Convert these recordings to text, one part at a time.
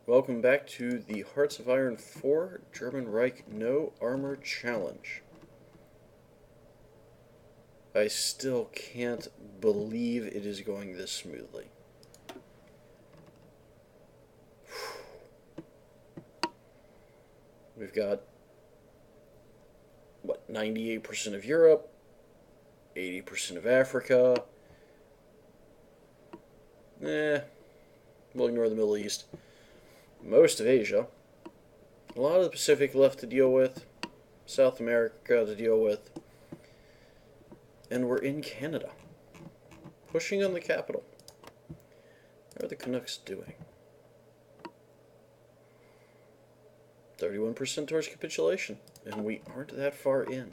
Welcome back to the Hearts of Iron 4 German Reich No Armor Challenge. I still can't believe it is going this smoothly. We've got, 98% of Europe, 80% of Africa. We'll ignore the Middle East. Most of Asia. A lot of the Pacific left to deal with. South America to deal with. And we're in Canada. Pushing on the capital. How are the Canucks doing? 31% towards capitulation. And we aren't that far in.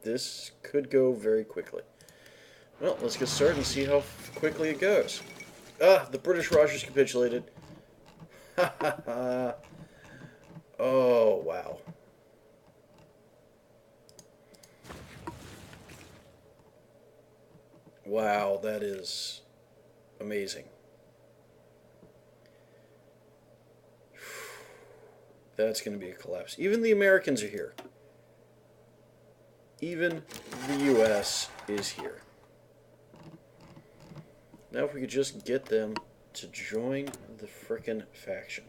This could go very quickly. Well, let's get started and see how quickly it goes. The British Rogers capitulated. Ha ha ha. Oh, wow. Wow, that is amazing. That's going to be a collapse. Even the Americans are here. Even the U.S. is here. Now if we could just get them to join the frickin' faction.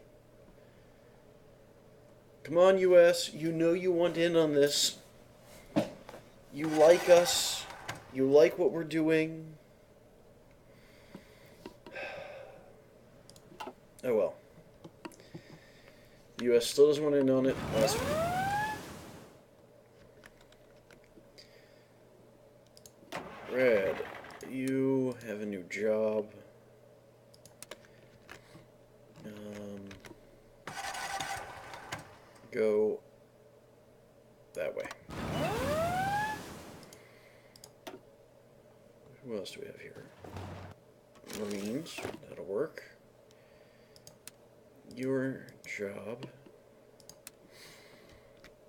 Come on, U.S. You know you want in on this. You like us. You like what we're doing. Oh well. The U.S. still doesn't want in on it. That's Red, you have a new job. Go that way. Who else do we have here? Marines, that'll work. Your job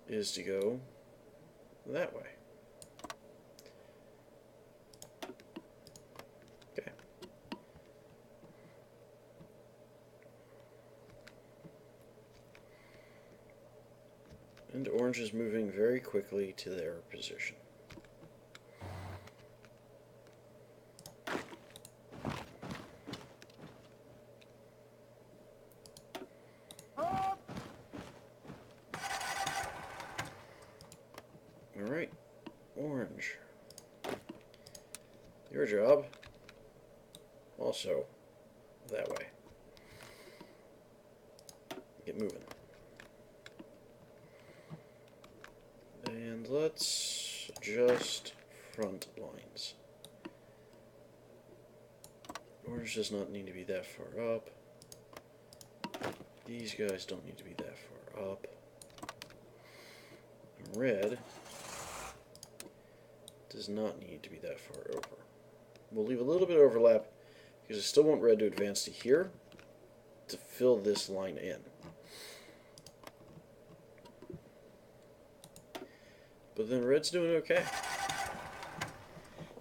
is to go that way. Okay. And orange is moving very quickly to their position. Alright, orange. Your job, also that way. Get moving. And let's adjust front lines. Orange does not need to be that far up. These guys don't need to be that far up. And red does not need to be that far over. We'll leave a little bit of overlap because I still want red to advance to here to fill this line in. But then red's doing okay.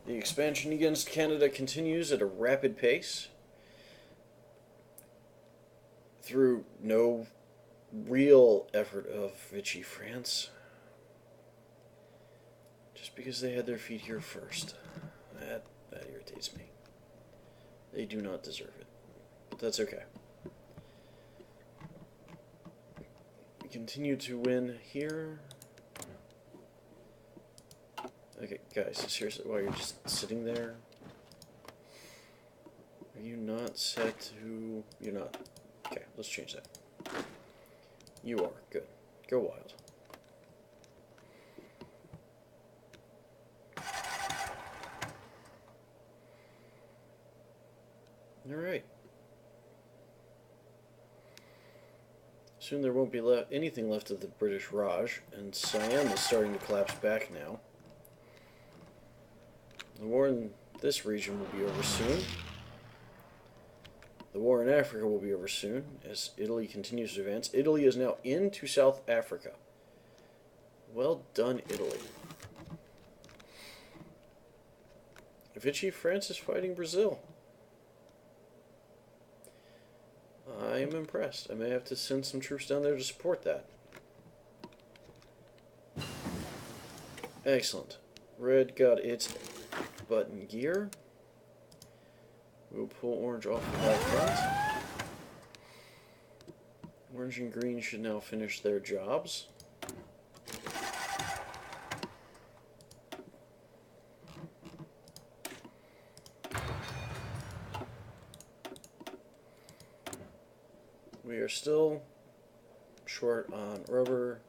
The expansion against Canada continues at a rapid pace through no real effort of Vichy France. Just because they had their feet here first. That irritates me. They do not deserve it. But that's okay. We continue to win here. Okay, guys, seriously, while you're just sitting there, are you not set to... You're not. Okay, let's change that. You are. Good. Go wild. Alright. Soon there won't be anything left of the British Raj, and Siam is starting to collapse back now. The war in this region will be over soon. The war in Africa will be over soon as Italy continues to advance. Italy is now into South Africa. Well done, Italy. Vichy France is fighting Brazil. I am impressed. I may have to send some troops down there to support that. Excellent. Red got its butt in gear. We'll pull orange off the back front. Orange and green should now finish their jobs. We are still short on rubber.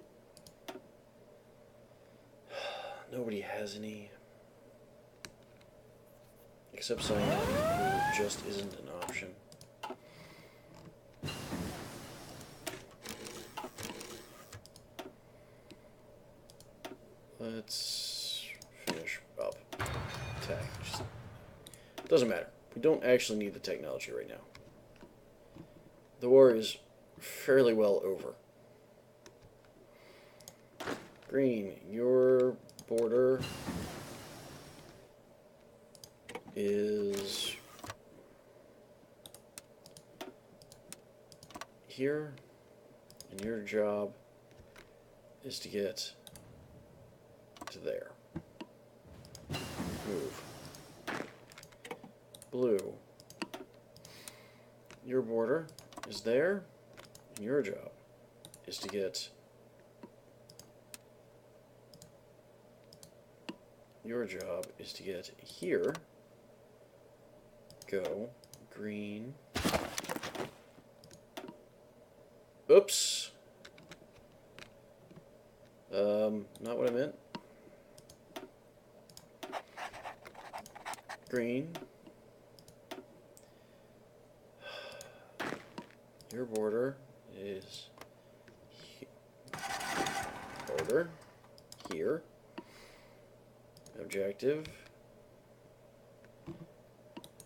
Nobody has any. Except cyan, who just isn't an option. Let's finish up. Attack. Just doesn't matter. We don't actually need the technology right now. The war is fairly well over. Green, your border is here, and your job is to get to there. Move. Blue, your border is there, and your job is to get here. Go. Green. Oops. Not what I meant. Green. Your border is border here. Objective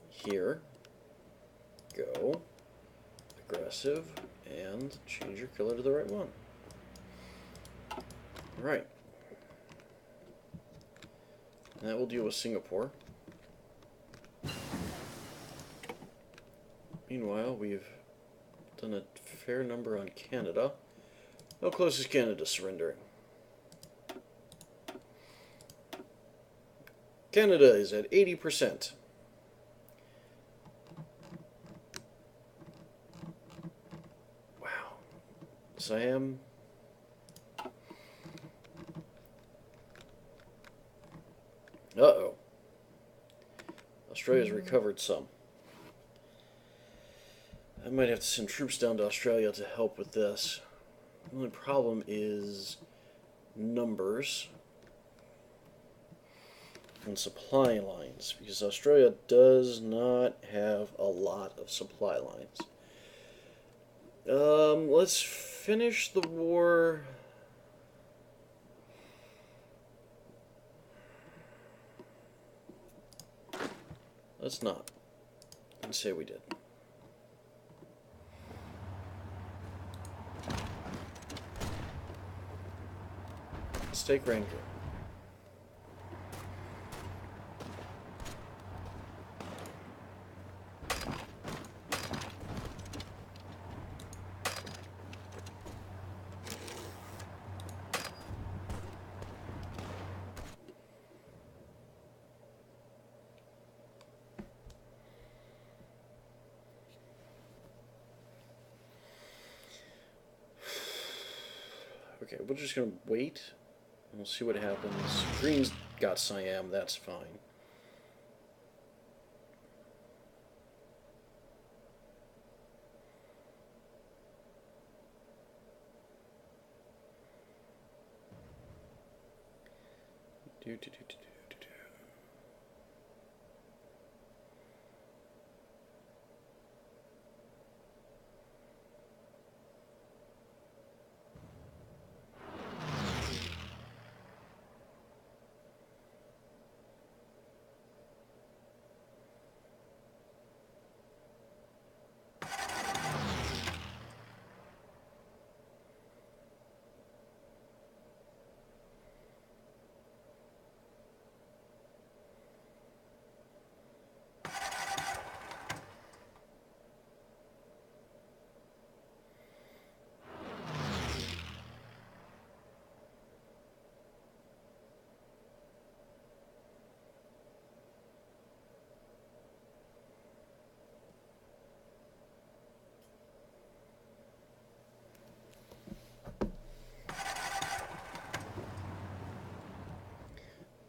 here. Go. Aggressive. And change your color to the right one. Right. And that will deal with Singapore. Meanwhile, we've done a fair number on Canada. How close is Canada surrendering? Canada is at 80%. Wow. Siam. Uh-oh. Australia's recovered some. I might have to send troops down to Australia to help with this. The only problem is numbers and supply lines, because Australia does not have a lot of supply lines. Let's finish the war. Let's not. And say we did. Let's take Ranger. Okay, we're just going to wait, and we'll see what happens. Green's got Siam, that's fine.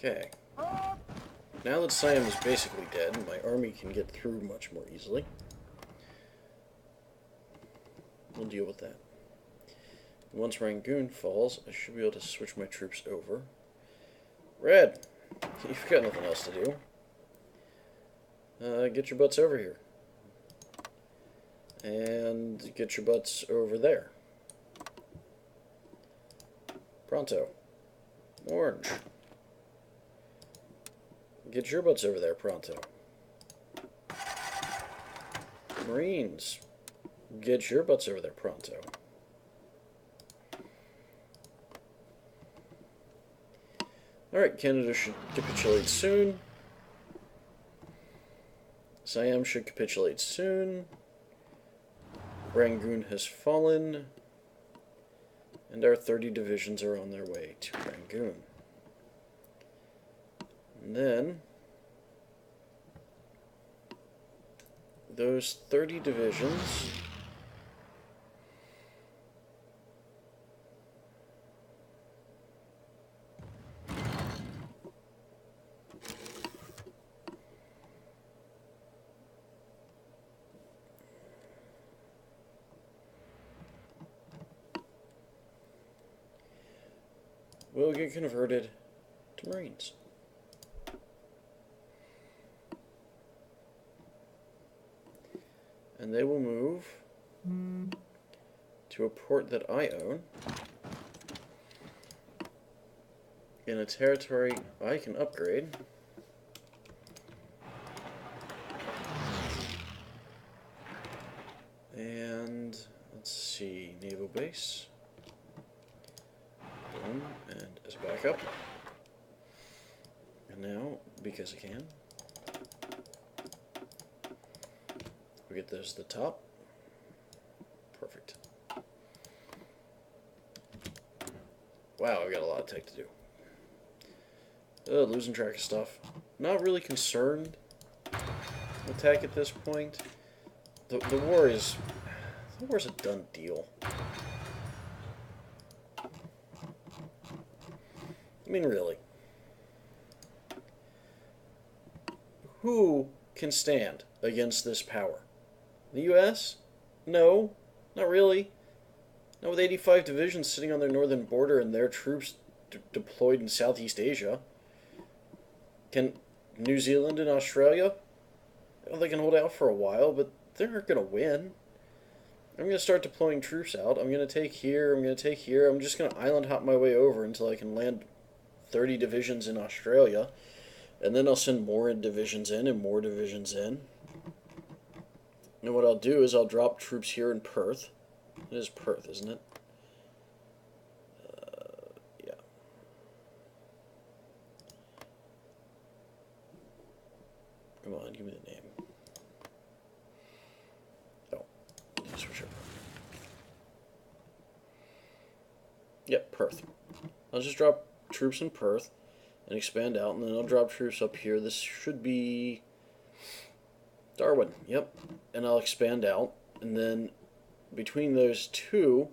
Okay. Now that Siam is basically dead, my army can get through much more easily. We'll deal with that. Once Rangoon falls, I should be able to switch my troops over. Red! You've got nothing else to do. Get your butts over here. And get your butts over there. Pronto. Orange. Get your butts over there, pronto. Marines. Get your butts over there, pronto. Alright, Canada should capitulate soon. Siam should capitulate soon. Rangoon has fallen. And our 30 divisions are on their way to Rangoon. And then those 30 divisions will get converted to Marines. And they will move to a port that I own in a territory I can upgrade. And let's see, naval base. Boom, and as a backup. And now, because I can, we get those at the top. Perfect. Wow, I've got a lot of tech to do. Losing track of stuff. Not really concerned with tech at this point. The war is a done deal. I mean, really. Who can stand against this power? The U.S.? No, not really. Not with 85 divisions sitting on their northern border and their troops deployed in Southeast Asia. Can New Zealand and Australia? Well, they can hold out for a while, but they're not going to win. I'm going to start deploying troops out. I'm going to take here, I'm going to take here. I'm just going to island hop my way over until I can land 30 divisions in Australia. And then I'll send more divisions in and more divisions in. And what I'll do is I'll drop troops here in Perth. It is Perth, isn't it? Yeah. Come on, give me the name. Oh, switch over. Yep, Perth. I'll just drop troops in Perth and expand out, and then I'll drop troops up here. This should be Darwin. Yep. And I'll expand out, and then between those two,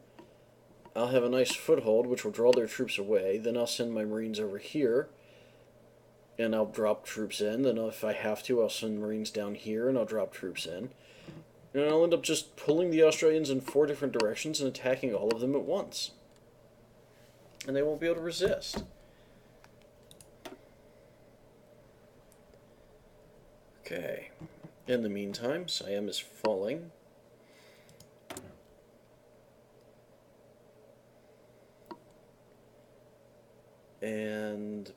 I'll have a nice foothold, which will draw their troops away. Then I'll send my Marines over here, and I'll drop troops in. Then if I have to, I'll send Marines down here, and I'll drop troops in. And I'll end up just pulling the Australians in 4 different directions and attacking all of them at once. And they won't be able to resist. Okay. In the meantime, Siam is falling. And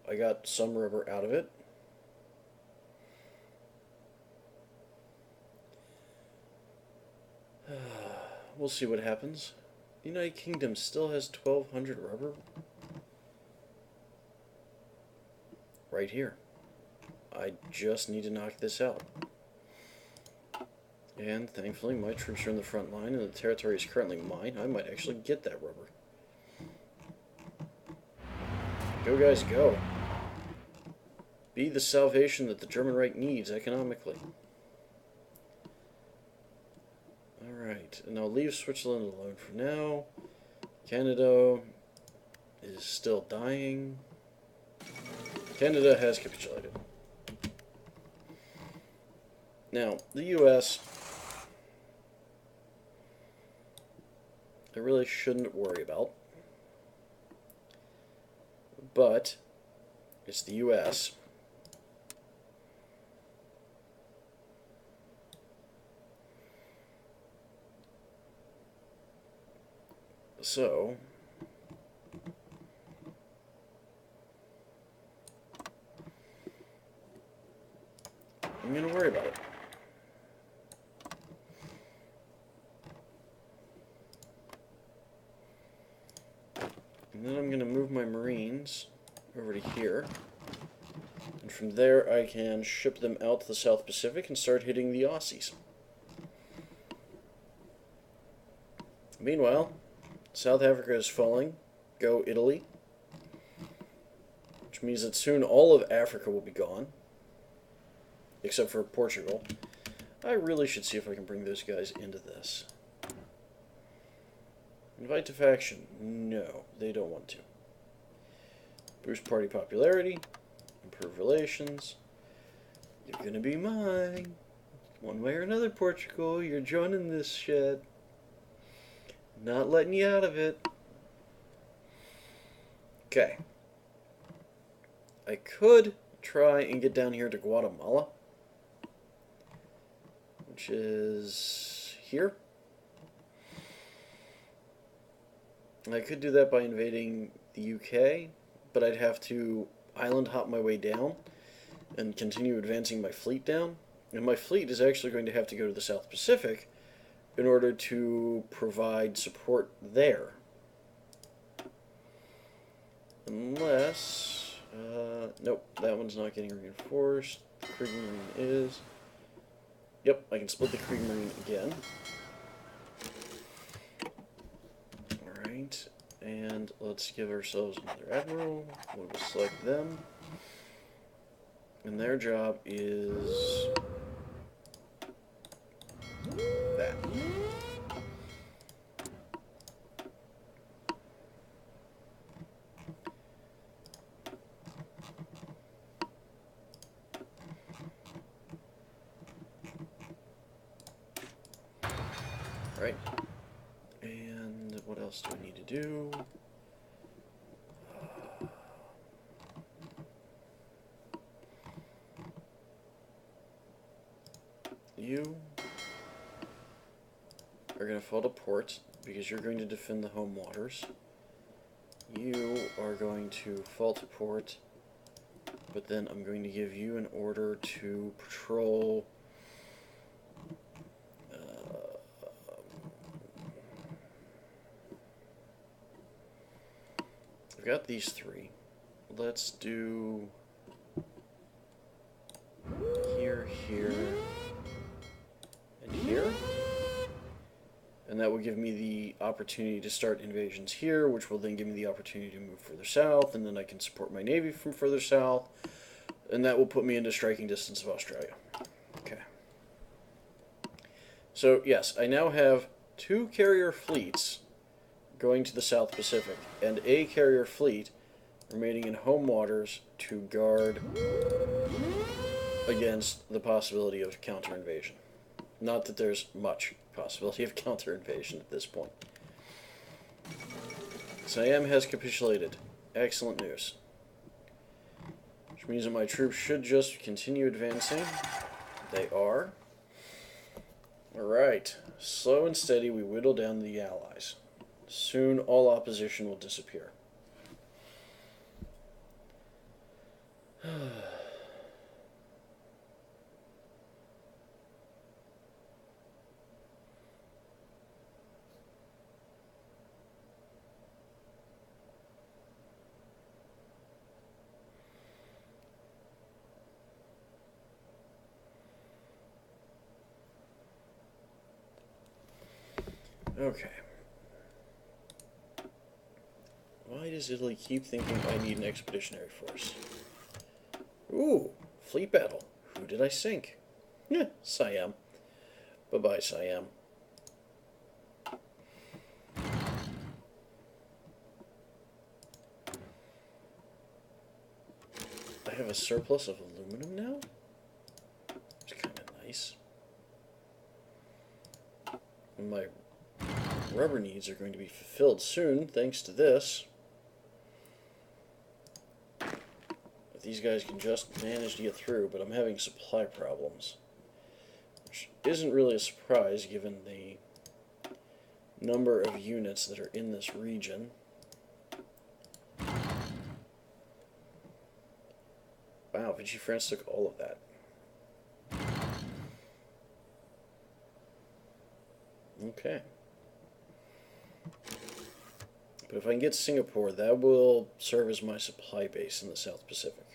I got some rubber out of it. We'll see what happens. The United Kingdom still has 1,200 rubber. Right here. I just need to knock this out. And thankfully my troops are in the front line and the territory is currently mine. I might actually get that rubber. Go guys, go. Be the salvation that the German Reich needs economically. Alright, and I'll leave Switzerland alone for now. Canada is still dying. Canada has capitulated. Now, the U.S., I really shouldn't worry about, but it's the U.S. So, I'm going to worry about it. And then I'm going to move my Marines over to here. And from there I can ship them out to the South Pacific and start hitting the Aussies. Meanwhile, South Africa is falling. Go Italy. Which means that soon all of Africa will be gone. Except for Portugal. I really should see if I can bring those guys into this. Invite to faction. No, they don't want to. Boost party popularity. Improve relations. You're gonna be mine. One way or another, Portugal. You're joining this shed. Not letting you out of it. Okay. I could try and get down here to Guatemala. Which is here. I could do that by invading the UK, but I'd have to island hop my way down and continue advancing my fleet down. And my fleet is actually going to have to go to the South Pacific in order to provide support there. Unless... nope, that one's not getting reinforced. The Kriegsmarine is. Yep, I can split the Kriegsmarine again. Alright, and let's give ourselves another admiral. We'll select them. And their job is that. Right. And what else do I need to do? You are going to fall to port because you're going to defend the home waters. You are going to fall to port, but then I'm going to give you an order to patrol I've got these three. Let's do here, here, and here. And that will give me the opportunity to start invasions here, which will then give me the opportunity to move further south, and then I can support my navy from further south, and that will put me into striking distance of Australia. Okay. So, yes, I now have 2 carrier fleets going to the South Pacific, and a carrier fleet remaining in home waters to guard against the possibility of counter-invasion. Not that there's much possibility of counter-invasion at this point. Siam has capitulated. Excellent news. Which means that my troops should just continue advancing. They are. Alright. Slow and steady, we whittle down the Allies. Soon all opposition will disappear. Okay. Why does Italy keep thinking I need an expeditionary force? Ooh, fleet battle. Who did I sink? Siam. Bye-bye, Siam. I a surplus of aluminum now? It's kind of nice. And my rubber needs are going to be fulfilled soon, thanks to this. If these guys can just manage to get through, but I'm having supply problems. Which isn't really a surprise, given the number of units that are in this region. Wow, Vichy France took all of that. Okay. But if I can get Singapore, that will serve as my supply base in the South Pacific.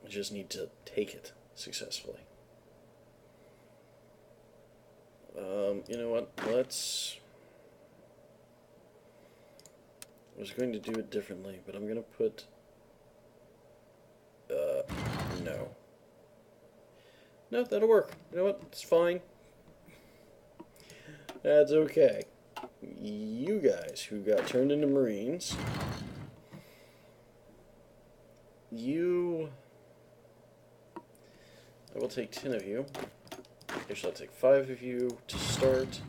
I just need to take it successfully. You know what? I was going to do it differently, but I'm going to put... no. No, that'll work. You know what? It's fine. That's okay. You guys who got turned into Marines, I will take 10 of you. Actually, I'll take 5 of you to start.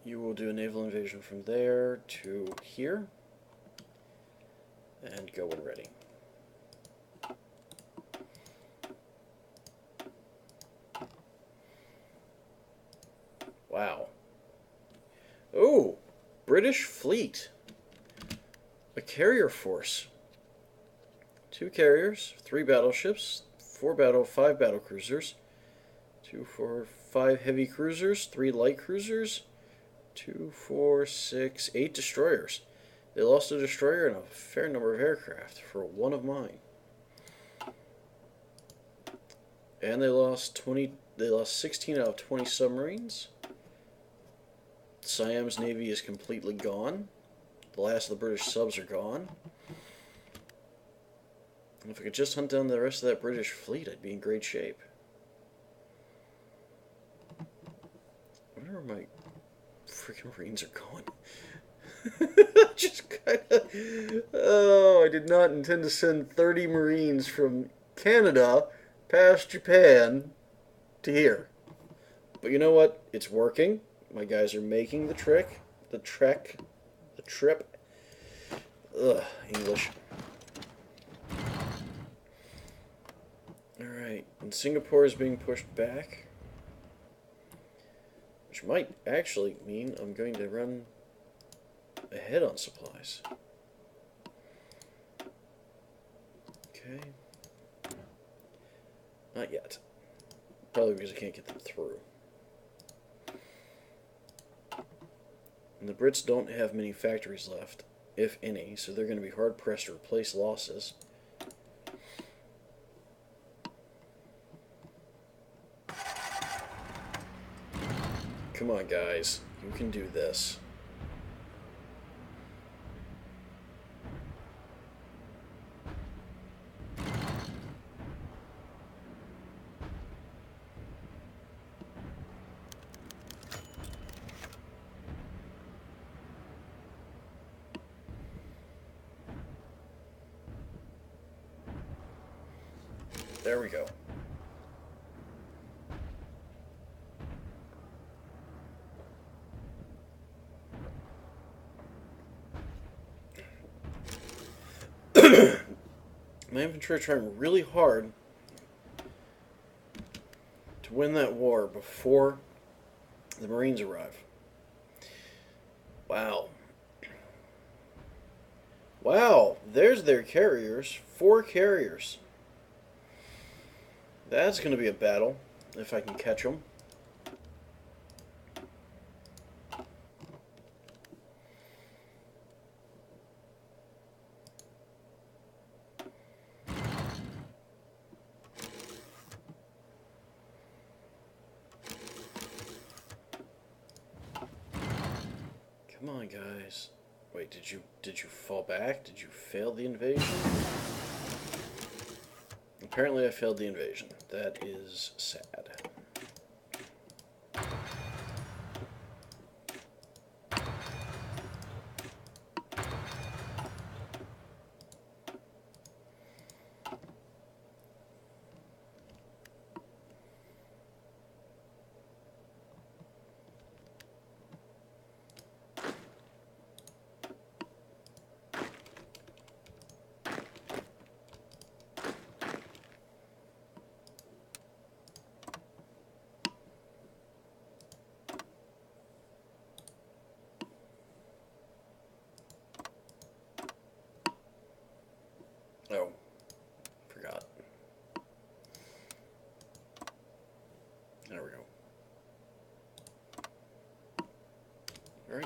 You will do a naval invasion from there to here. And go when ready. Wow. Oh! British fleet. A carrier force. 2 carriers, 3 battleships, 5 battle cruisers, 2, 4, 5 heavy cruisers, 3 light cruisers, 2, 4, 6, 8 destroyers. They lost a destroyer and a fair number of aircraft for one of mine. And they lost 16 out of 20 submarines. Siam's navy is completely gone. The last of the British subs are gone. And if I could just hunt down the rest of that British fleet, I'd be in great shape. I wonder where my freaking Marines are going. Just kind of... Oh, I did not intend to send 30 Marines from Canada past Japan to here. But you know what? It's working. My guys are making the trip. Ugh, English. Alright, and Singapore is being pushed back. Which might actually mean I'm going to run ahead on supplies. Okay. Not yet. Probably because I can't get them through. And the Brits don't have many factories left, if any, so they're going to be hard-pressed to replace losses. Come on, guys. You can do this. There we go. My infantry are trying really hard to win that war before the Marines arrive. Wow. Wow, there's their carriers. 4 carriers. That's going to be a battle, if I can catch them. Come on, guys. Wait, did you fall back? Did you fail the invasion? Apparently I failed the invasion. That is sad.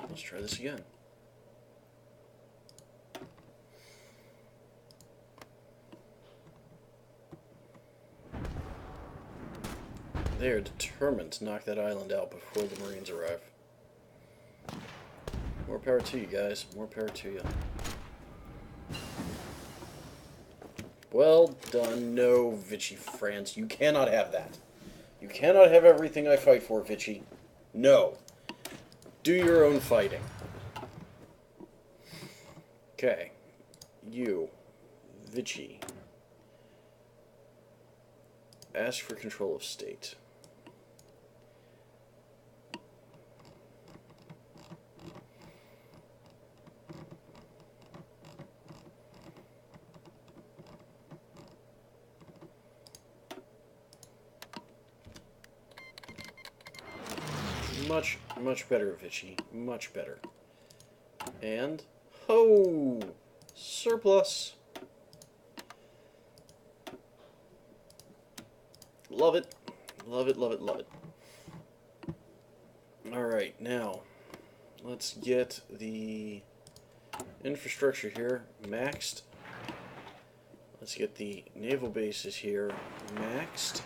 let's try this again. They are determined to knock that island out before the Marines arrive. More power to you guys. More power to you. Well done. No, Vichy France. You cannot have that. You cannot have everything I fight for, Vichy. No. Do your own fighting. Okay. You. Vichy. Ask for control of state. Much better, Vichy. Much better. And, ho! Surplus. Love it. Love it, love it, love it. Alright, now, let's get the infrastructure here maxed. Let's get the naval bases here maxed.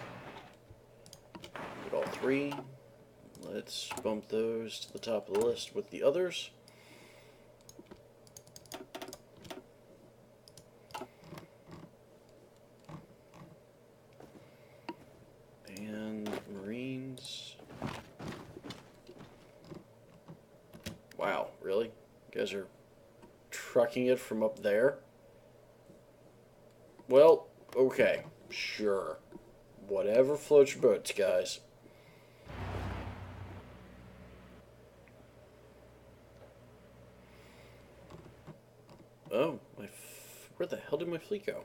Get all three. Let's bump those to the top of the list with the others. And Marines. Wow, really? You guys are trucking it from up there? Well, okay, sure. Whatever floats your boats, guys. Oh, where the hell did my fleet go?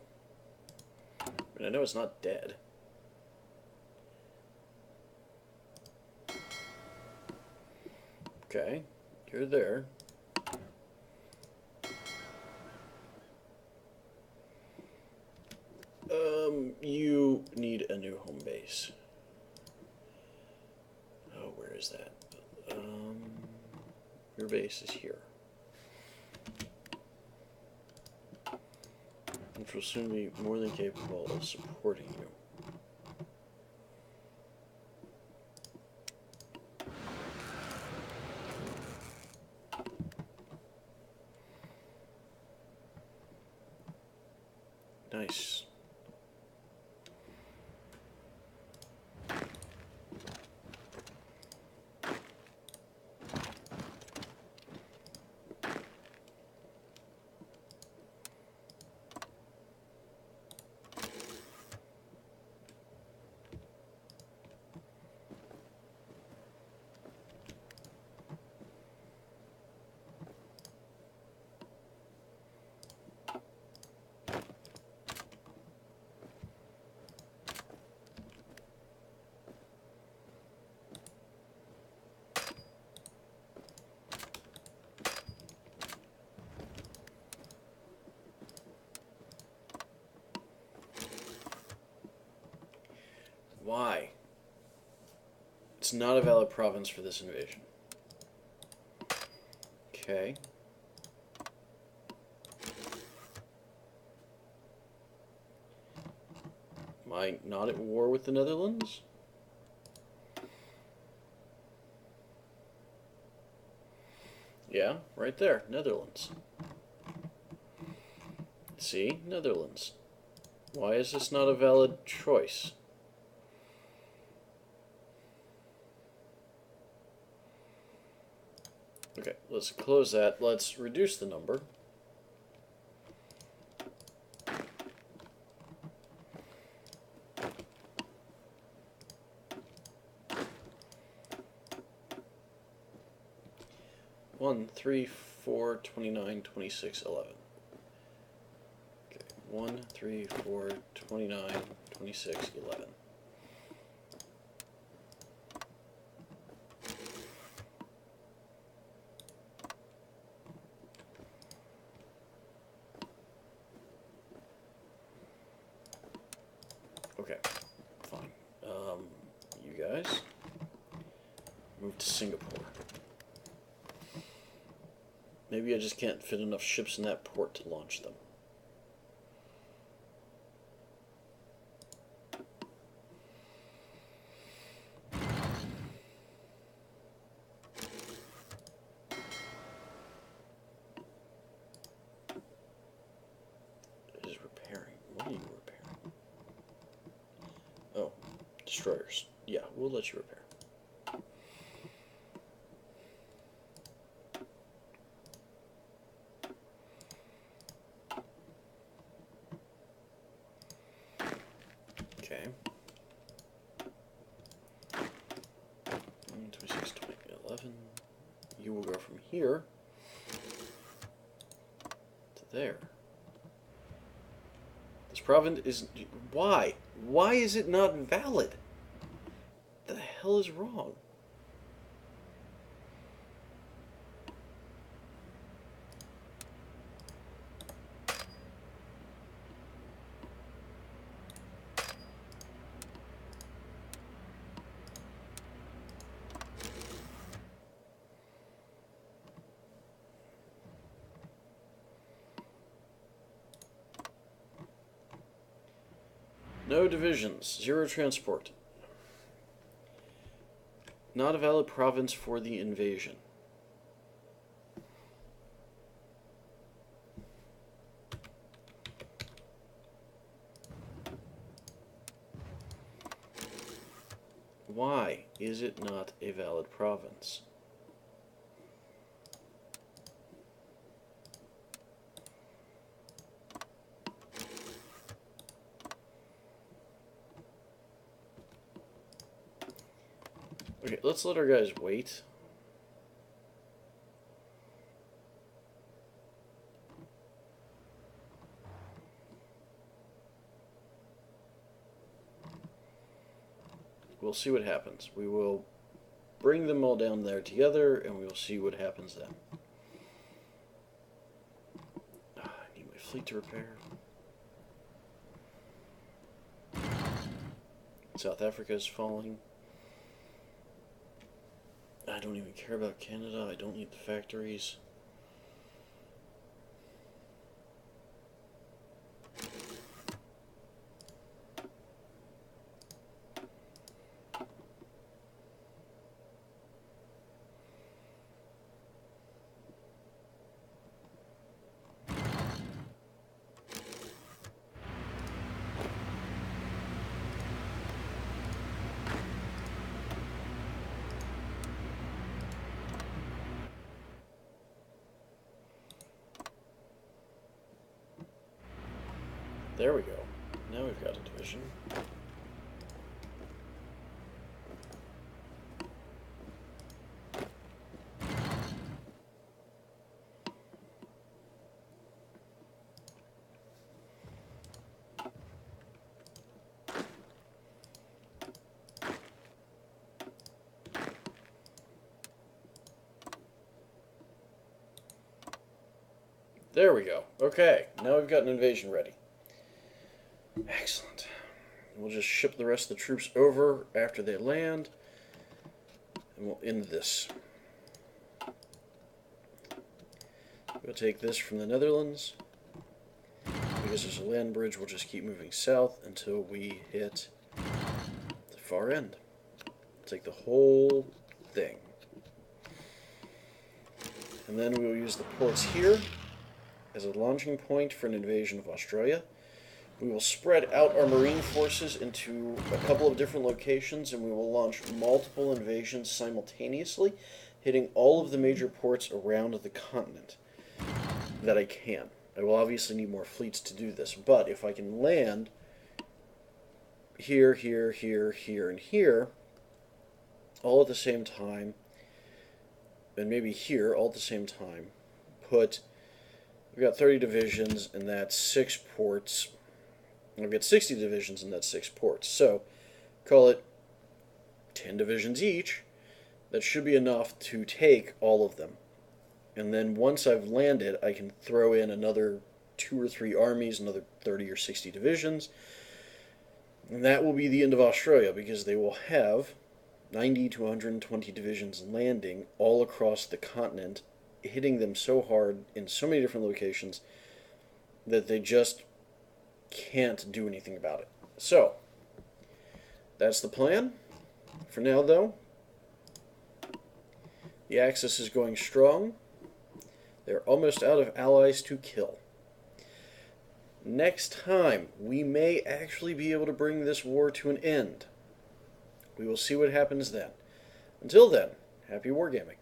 I mean, I know it's not dead. Okay, you're there. You need a new home base. Oh, where is that? Your base is here. Which will soon be more than capable of supporting you. Nice. Why? It's not a valid province for this invasion. Okay. Am I not at war with the Netherlands? Yeah, right there, Netherlands. See, Netherlands. Why is this not a valid choice? Okay, let's close that. Let's reduce the number. One, 3, 4, 29, 26, 11. Okay, 1, 3, 4, 29, 26, 11. Okay, fine. You guys move to Singapore. Maybe I just can't fit enough ships in that port to launch them. It is repairing. What are you repairing? Oh, destroyers. Yeah, we'll let you repair. Okay. 26, 20, 11. You will go from here to there. This province is... Why? Why is it not valid? What the hell is wrong? No divisions. Zero transport. Not a valid province for the invasion. Why is it not a valid province? Okay, let's let our guys wait. We'll see what happens. We will bring them all down there together, and we will see what happens then. I need my fleet to repair. South Africa is falling. I don't even care about Canada. I don't need the factories. There we go. Now we've got a division. There we go. Okay, now we've got an invasion ready. Excellent. We'll just ship the rest of the troops over after they land, and we'll end this. We'll take this from the Netherlands. Because there's a land bridge, we'll just keep moving south until we hit the far end. Take the whole thing. And then we'll use the ports here as a launching point for an invasion of Australia. We will spread out our marine forces into a couple of different locations, and we will launch multiple invasions simultaneously, hitting all of the major ports around the continent that I can. I will obviously need more fleets to do this, but if I can land here, here, here, here, and here, all at the same time, and maybe here, all at the same time, we've got 30 divisions, and that's 6 ports. I've got 60 divisions, and that's 6 ports. So, call it 10 divisions each. That should be enough to take all of them. And then once I've landed, I can throw in another 2 or 3 armies, another 30 or 60 divisions. And that will be the end of Australia, because they will have 90 to 120 divisions landing all across the continent hitting them so hard in so many different locations that they just can't do anything about it. So, that's the plan. For now, though, the Axis is going strong. They're almost out of allies to kill. Next time, we may actually be able to bring this war to an end. We will see what happens then. Until then, happy wargaming.